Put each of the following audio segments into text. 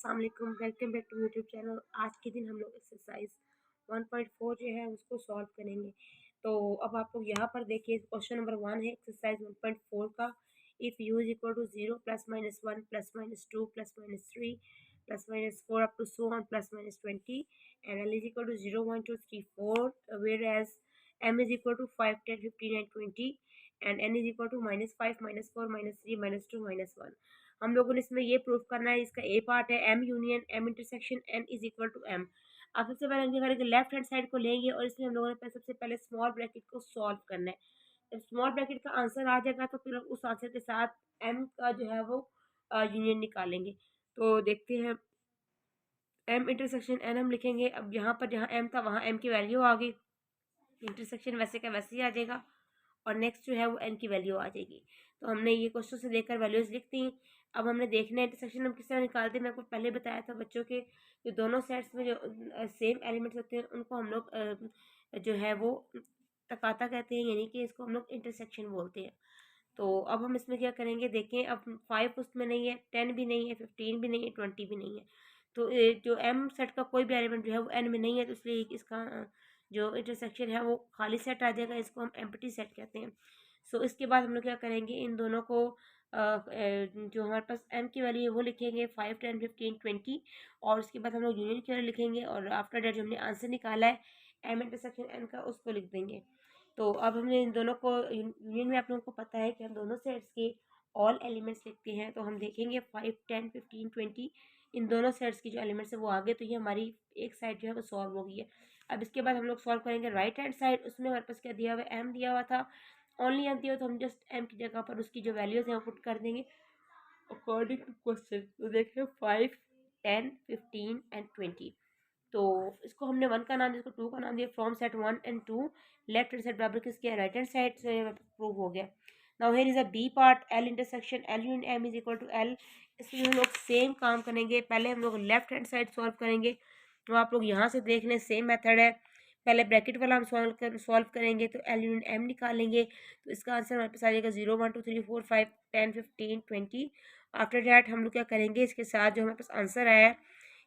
अस्सलाम वालेकुम, welcome back to YouTube channel. आज के दिन हम लोग एक्सरसाइज 1.4 जो है उसको सॉल्व करेंगे। तो अब आप लोग यहाँ पर देखिए, क्वेश्चन नंबर 1 है एक्सरसाइज 1.4 का। If U is equal to 0 +-1 +-2 +-3 +-4 up to so on +-20 and L is equal to 0 1 2 3 4 whereas M is equal to 5 10 15 and 20 and N is equal to -5 -4 -3 -2 -1। हम लोगों ने इसमें ये प्रूफ करना है। इसका ए पार्ट है M union M intersection N is equal to M. अब सबसे पहले हम क्या करेंगे, लेफ्ट हैंड साइड को लेंगे और इसमें हम लोगों ने सबसे पहले स्मॉल ब्रैकेट को सॉल्व करना है। जब स्मॉल ब्रैकेट का आंसर आ जाएगा तो फिर उस आंसर के साथ एम का जो है वो यूनियन निकालेंगे। तो देखते हैं, एम इंटरसेक्शन एन हम लिखेंगे। अब यहाँ पर जहाँ एम था वहाँ एम की वैल्यू आ गई, इंटरसेक्शन वैसे का वैसे ही आ जाएगा और नेक्स्ट जो है वो एन की वैल्यू आ जाएगी। तो हमने ये क्वेश्चन से देखकर वैल्यूज लिख दी। अब हमने देखना है इंटरसेक्शन हम किस तरह निकालते हैं। मैं आपको पहले बताया था बच्चों के जो दोनों सेट्स में जो सेम एलिमेंट्स होते हैं उनको हम लोग जो है वो तकाता कहते हैं, यानी कि इसको हम लोग इंटरसेक्शन बोलते हैं। तो अब हम इसमें क्या करेंगे, देखें अब 5 उसमें नहीं है, 10 भी नहीं है, 15 भी नहीं है, 20 भी नहीं है। तो जो एम सेट का कोई भी एलिमेंट जो है वो एन में नहीं है, तो इसलिए इसका जो इंटरसेक्शन है वो खाली सेट आ जाएगा। इसको हम एम्प्टी सेट कहते हैं। सो इसके बाद हम लोग क्या करेंगे, इन दोनों को जो हमारे पास एम की वैल्यू है वो लिखेंगे 5 10 15 20 और उसके बाद हम लोग यूनियन की वैल्यू लिखेंगे और आफ्टर डेट जो हमने आंसर निकाला है एम इंटरसेक्शन एन का उसको लिख देंगे। तो अब हमने इन दोनों को यूनियन में आप लोगों को पता है कि हम दोनों सेट्स के ऑल एलिमेंट्स लिखते हैं। तो हम देखेंगे 5 10 15 20 इन दोनों सेट्स की जो एलिमेंट्स है वो आगे, तो ये हमारी एक साइड जो है वो सॉल्व हो गई है। अब इसके बाद हम लोग सॉल्व करेंगे राइट हैंड साइड। उसमें हमारे पास क्या दिया हुआ है, एम दिया हुआ था, ओनली एम दिया हुआ, तो हम जस्ट एम की जगह पर उसकी जो वैल्यूज हैं वो पुट कर देंगे अकॉर्डिंग टू क्वेश्चन। तो देखिए 5 10 15 एंड 20। तो इसको हमने 1 का नाम दिया, इसको 2 का नाम दिया। From set 1 and 2 left hand side बराबर किसके है, राइट हैंड साइड से प्रूव हो गया। Now here is a B part, L intersection L union M is equal to L. इसमें हम लोग सेम काम करेंगे, पहले हम लोग लेफ्ट हैंड साइड सॉल्व करेंगे। तो आप लोग यहाँ से देख लें, सेम मेथड है। पहले ब्रैकेट वाला हम सॉल्व करेंगे तो एल यूनियन एम निकालेंगे। तो इसका आंसर हमारे पास आ जाएगा 0 1 2 3 4 5 10 15 20। आफ्टर डैट हम लोग क्या करेंगे, इसके साथ जो हमारे पास आंसर आया है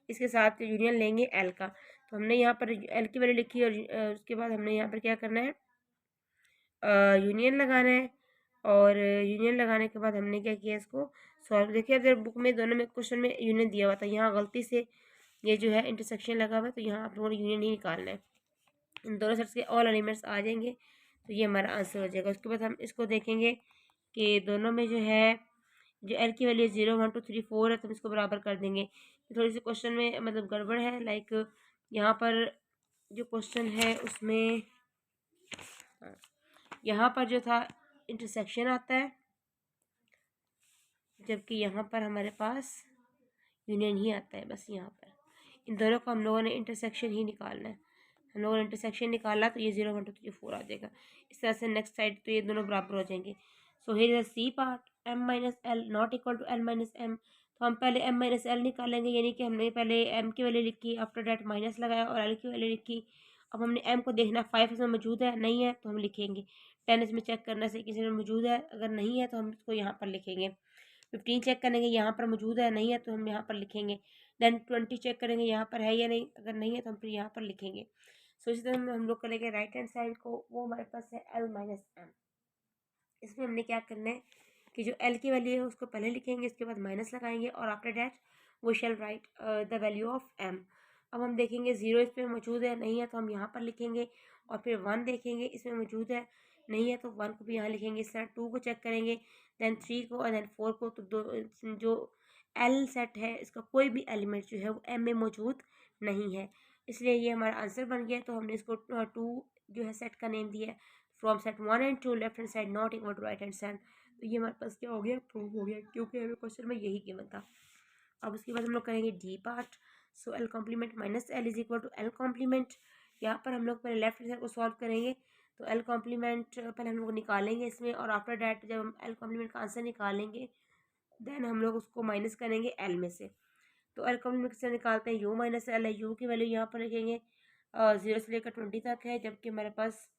इसके साथ यूनियन लेंगे एल का। तो हमने यहाँ पर एल की वैल्यू लिखी और उसके बाद हमने यहाँ पर क्या करना है, यूनियन लगाना है। और यूनियन लगाने के बाद हमने क्या किया, इसको सॉल्व। देखिए अगर बुक में दोनों में क्वेश्चन में यूनियन दिया हुआ था, यहाँ गलती से ये जो है इंटरसेक्शन लगा हुआ है, तो यहाँ आप लोगों ने यूनियन नहीं निकालना है। इन दोनों सेट्स के ऑल एलिमेंट्स आ जाएंगे तो ये हमारा आंसर हो जाएगा। उसके बाद हम इसको देखेंगे कि दोनों में जो है जो एल की वैल्यू 0 1 2 3 4 है, तो हम इसको बराबर कर देंगे। थोड़ी सी क्वेश्चन में मतलब गड़बड़ है, लाइक यहाँ पर जो क्वेश्चन है उसमें यहाँ पर जो था इंटरसेक्शन आता है, जबकि यहाँ पर हमारे पास यूनियन ही आता है। बस यहाँ पर इन दोनों को हम लोगों ने इंटरसेक्शन ही निकालना है। हम लोगों ने इंटरसेक्शन निकाला तो ये 0 1 2 3 4 आ जाएगा। इस तरह से नेक्स्ट साइड तो ये दोनों बराबर हो जाएंगे। So here is C part, M minus L not equal to L minus M. तो हम पहले एम माइनस एल निकालेंगे, यानी कि हमने पहले एम की वैल्यू लिखी, आफ्टर डेट माइनस लगाया और एल की वैल्यू लिखी। अब हमने एम को देखना 5 इसमें मौजूद है, नहीं है तो हम लिखेंगे। 10 इसमें चेक करने से किसी में मौजूद है, अगर नहीं है तो हम इसको यहाँ पर लिखेंगे। 15 चेक करेंगे, यहाँ पर मौजूद है, नहीं है तो हम यहाँ पर लिखेंगे। देन 20 चेक करेंगे यहाँ पर है या नहीं, अगर नहीं है तो हम फिर यहाँ पर लिखेंगे। सो इसी तरह हम लोग करेंगे राइट हैंड साइड को, वो हमारे पास है एल माइनस एम। इसमें हमने क्या करना है कि जो एल की वैल्यू है उसको पहले लिखेंगे, इसके बाद माइनस लगाएंगे और after that we shall write the value of M. अब हम देखेंगे 0 इस पर मौजूद है, नहीं है तो हम यहाँ पर लिखेंगे। और फिर 1 देखेंगे, इसमें मौजूद है, नहीं है तो 1 को भी यहाँ लिखेंगे। इस तरह 2 को चेक करेंगे, देन 3 को और देन 4 को। तो जो एल सेट है इसका कोई भी एलिमेंट जो है वो एम में मौजूद नहीं है, इसलिए ये हमारा आंसर बन गया। तो हमने इसको 2 जो है सेट का नेम दिया है, from set 1 and 2 left hand side not equal to right hand side. तो ये हमारे पास क्या हो गया, प्रूव हो गया, क्योंकि हमें क्वेश्चन में यही गिवन था। अब उसके बाद हम लोग करेंगे D part. So L complement minus L is equal to L complement. यहाँ पर हम लोग पहले लेफ्ट साइड को सॉल्व करेंगे। तो एल कॉम्प्लीमेंट पहले हम लोग निकालेंगे इसमें, और आफ्टर डैट जब हम एल कॉम्प्लीमेंट का आंसर निकालेंगे देन हम लोग उसको माइनस करेंगे एल में से। तो एल कॉम्प्लीमेंट से निकालते हैं, यू माइनस एल है, यू की वैल्यू यहाँ पर लिखेंगे 0 से लेकर 20 तक है, जबकि हमारे पास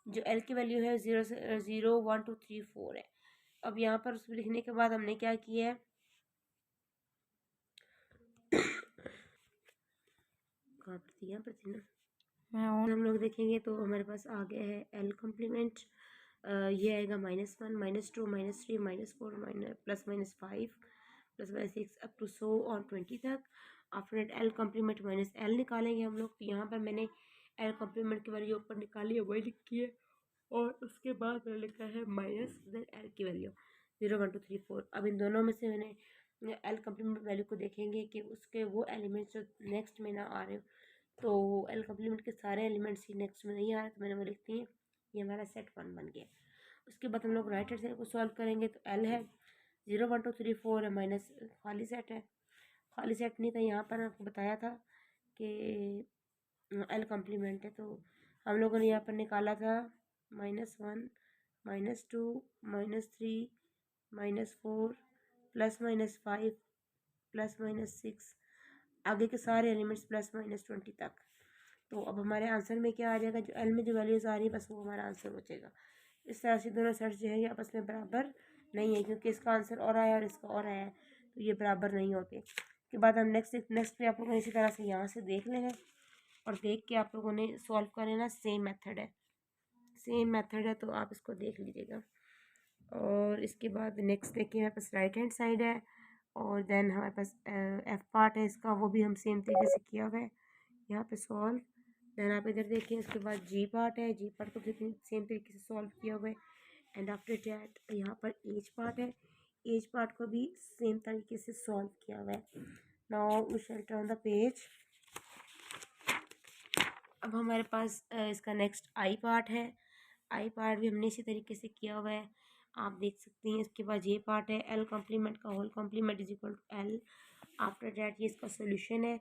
जो एल की वैल्यू है 0 से 0 1 2 3 4 है। अब यहाँ पर उसमें लिखने के बाद हमने क्या किया है कहाँ पर थी, यहाँ पर थी ना। मैं हम लोग देखेंगे तो हमारे पास आ गया है एल कम्प्लीमेंट। ये आएगा -1 -2 -3 -4 +-5 +-6 अप टू 100 और 20 तक। After that L complement minus L निकालेंगे हम लोग। तो यहाँ पर मैंने एल कम्प्लीमेंट की वैल्यू ऊपर निकाली है, वही लिखी है, और उसके बाद मैंने लिखा है माइनस देन एल की वैल्यू 0 1 2 3 4। अब इन दोनों में से मैंने एल कम्प्लीमेंट वैल्यू को देखेंगे कि उसके वो एलिमेंट्स जो नेक्स्ट में ना आ रहे हो, तो एल कम्प्लीमेंट के सारे एलिमेंट्स ही नेक्स्ट में नहीं आ रहे, तो मैंने वो लिखती है, ये हमारा सेट 1 बन गया। उसके बाद हम लोग राइट हैंड साइड को सॉल्व करेंगे। तो एल है 0 1 2 3 4 है, माइनस खाली सेट है, खाली सेट नहीं था, यहाँ पर आपको बताया था कि एल कम्प्लीमेंट है। तो हम लोगों ने यहाँ पर निकाला था -1 -2 -3 -4 +-5 +-6, आगे के सारे एलिमेंट्स +-20 तक। तो अब हमारे आंसर में क्या आ जाएगा, जो एल में जो वैल्यूज आ रही है बस वो हमारा आंसर बचेगा। इस तरह से दोनों सेट्स जो है ये आपस में बराबर नहीं है, क्योंकि इसका आंसर और आया और इसका और आया है, तो ये बराबर नहीं होते। उसके बाद हम नेक्स्ट पे आप लोगों ने इसी तरह से यहाँ से देख लेना और देख के आप लोगों ने सॉल्व कर लेना। सेम मेथड है, तो आप इसको देख लीजिएगा। और इसके बाद नेक्स्ट देखिए हमारे पास राइट हैंड साइड है, और देन हमारे पास एफ पार्ट है इसका, वो भी हम सेम तरीके से किया हुआ है यहाँ पे सॉल्व। देन आप इधर देखिए, उसके बाद जी पार्ट है, जी पार्ट को सेम तरीके से सॉल्व किया हुआ है। एंड आफ्टर दैट यहाँ पर एज पार्ट है, एज पार्ट को भी सेम तरीके से सॉल्व किया हुआ है। Now we shall turn the page. अब हमारे पास इसका नेक्स्ट आई पार्ट है, आई पार्ट भी हमने इसी तरीके से किया हुआ है, आप देख सकते हैं। इसके बाद ये पार्ट है, एल कम्प्लीमेंट का whole complement is equal to L. After that ये इसका सोल्यूशन है।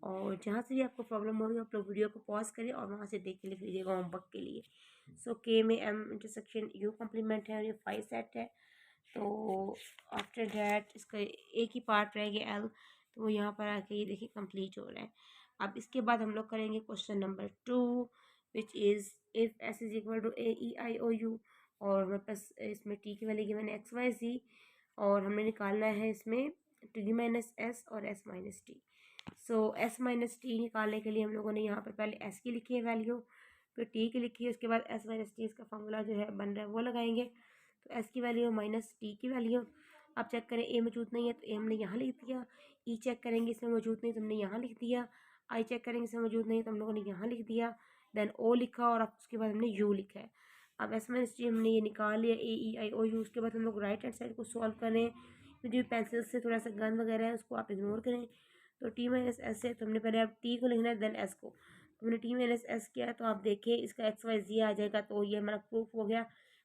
और जहाँ से भी आपको प्रॉब्लम हो रही है आप लोग वीडियो को पॉज करिए और वहाँ से देख के लिख लीजिएगा होमवर्क के लिए। सो के में एम इंटरसेक्शन यू कम्प्लीमेंट है और ये 5 सेट है। तो आफ्टर डैट इसका एक ही पार्ट रह गया एल, तो वो यहाँ पर आके ये देखिए कंप्लीट हो रहा है। अब इसके बाद हम लोग करेंगे question number 2, which is if S is equal to A E I O U, और हमारे पास इसमें टी की value given X Y Z, और हमने निकालना है इसमें टी माइनस एस और एस माइनस टी। सो एस माइनस टी निकालने के लिए हम लोगों ने यहाँ पर पहले एस की लिखी है वैल्यू, फिर टी की लिखी है, उसके बाद एस माइनस टी इसका फॉर्मूला जो है बन रहा है वो लगाएंगे। तो एस की वैल्यू माइनस टी की वैल्यू। अब चेक करें ए मौजूद नहीं है तो ए हमने यहाँ लिख दिया, ई चेक करेंगे इसमें मौजूद नहीं तो हमने यहाँ लिख दिया, आई चेक करेंगे इसमें मौजूद नहीं तो हम लोगों ने यहाँ लिख दिया, देन ओ लिखा और अब उसके बाद हमने यू लिखा है। अब एस माइनस टी हमने ये निकाल लिया, ए ई आई ओ यू। उसके बाद हम लोग राइट हैंड साइड को सॉल्व करें, तो जो पेंसिल से थोड़ा सा गन वगैरह है उसको आप इग्नोर करें। तो टी माइनस एस है, तो हमने पहले अब टी को लिखना है देन एस को। तो हमने टी माइनस एस किया, तो आप देखिए इसका एक्स वाई जी आ जाएगा, तो ये हमारा प्रूफ हो गया।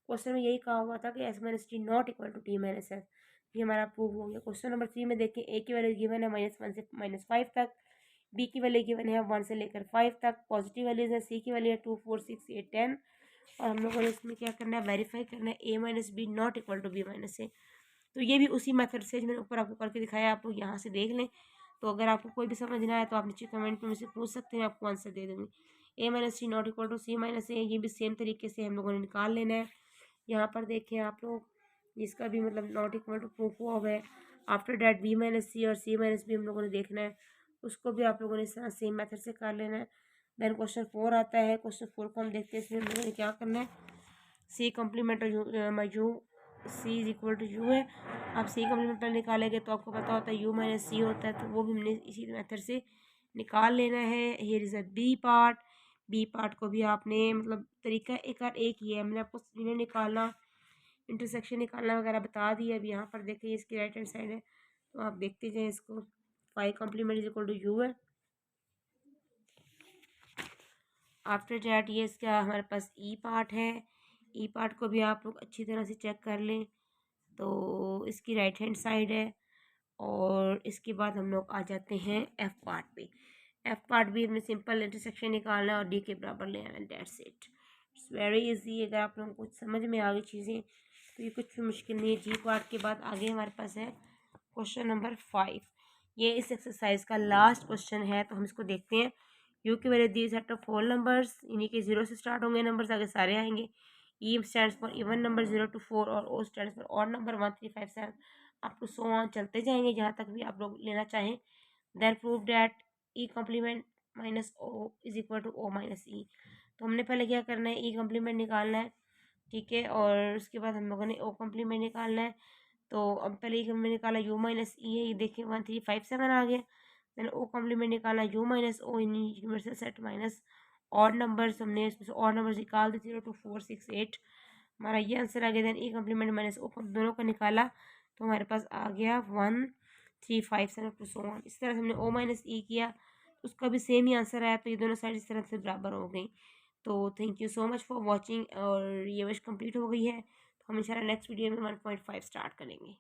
क्वेश्चन में यही कहा हुआ था कि S minus T not equal to T minus S, ये हमारा प्रूफ हो गया। क्वेश्चन नंबर 3 में देखिए ए की वैल्यू गिवन है -1 से -5 तक, बी की वैल्यू गिवन है 1 से लेकर 5 तक, पॉजिटिव वैल्यूज है, सी की वैल्यू है 2 4 6 8 10, और हम लोगों ने इसमें क्या करना है, वेरीफाई करना है A minus B not equal to B minus A. तो ये भी उसी मेथड से मैंने ऊपर आपको करके दिखाया, आप लोग यहाँ से देख लें। तो अगर आपको कोई भी समझ ना आए तो आप नीचे कमेंट में मुझसे पूछ सकते हैं, आपको आंसर दे दूँगी। A minus C not equal to C minus A, ये भी सेम तरीके से हम लोगों ने निकाल लेना है। यहाँ पर देखें आप लोग, इसका भी मतलब नॉट इक्वल टू प्रूफ हुआ है। आफ्टर डैट बी माइनस सी और सी माइनस बी हम लोगों ने देखना है, उसको भी आप लोगों ने इस तरह सेम मेथड से कर लेना है। देन क्वेश्चन 4 आता है, क्वेश्चन 4 को हम देखते हैं। इसमें हम लोगों ने क्या करना है, C complement U C is equal to U है। आप सी कम्प्लीमेंट निकालेंगे तो आपको पता होता है यू माइनस सी होता है, तो वो भी हमने इसी मेथड से निकाल लेना है। Here is a B part, B part को भी आपने मतलब तरीका एक ही है, मैंने आपको इन्हें निकालना, इंटरसेक्शन निकालना वगैरह बता दिया। अब यहाँ पर देखिए इसकी राइट हैंड साइड है, तो आप देखते जाएँ इसको। 5 complement is equal to U है। आफ्टर डैट ये इसका हमारे पास ई पार्ट है, ई पार्ट को भी आप लोग अच्छी तरह से चेक कर लें। तो इसकी राइट हैंड साइड है, और इसके बाद हम लोग आ जाते हैं एफ पार्ट पे। एफ पार्ट भी हमें सिंपल इंटरसेक्शन निकालना है और डी के बराबर ले आना, that's it. It's very easy. अगर आप लोगों को कुछ समझ में आ गई चीज़ें तो ये कुछ भी मुश्किल नहीं है। जी पार्ट के बाद आगे हमारे पास है क्वेश्चन नंबर 5, ये इस एक्सरसाइज का लास्ट क्वेश्चन है, तो हम इसको देखते हैं। यू की value the set of 4 numbers, इन्हीं के 0 से स्टार्ट होंगे नंबर्स, आगे सारे आएंगे। E stands for even number 0 to 4 और O stands for odd number 1 3 5 7 up to so on, चलते जाएंगे जहाँ तक भी आप लोग लेना चाहें। Then prove that E complement minus O is equal to O minus E. तो हमने पहले क्या करना है, ई कम्प्लीमेंट निकालना है, ठीक है, और उसके बाद हम लोगों ने ओ कम्प्लीमेंट निकालना है। तो अब पहले ई कम्प्लीमेंट निकाला, यू माइनस ई है, ये देखिए 1357 आ गया। मैंने ओ कम्प्लीमेंट निकाला, U minus O in universal set minus odd numbers, हमने इसमें से ऑड नंबर्स निकाल दिए 0 2 4 6 8, हमारा ये आंसर आ गया। देन ई कम्प्लीमेंट माइनस ओ दोनों का निकाला तो हमारे पास आ गया 1357 टू सो ऑन। इस तरह से हमने ओ माइनस ई किया, उसका भी सेम ही आंसर आया, तो ये दोनों साइड इस तरह से बराबर हो गई। तो thank you so much for watching, और ये विश कंप्लीट हो गई है। तो हम इंशाल्लाह नेक्स्ट वीडियो में 1.5 स्टार्ट करेंगे।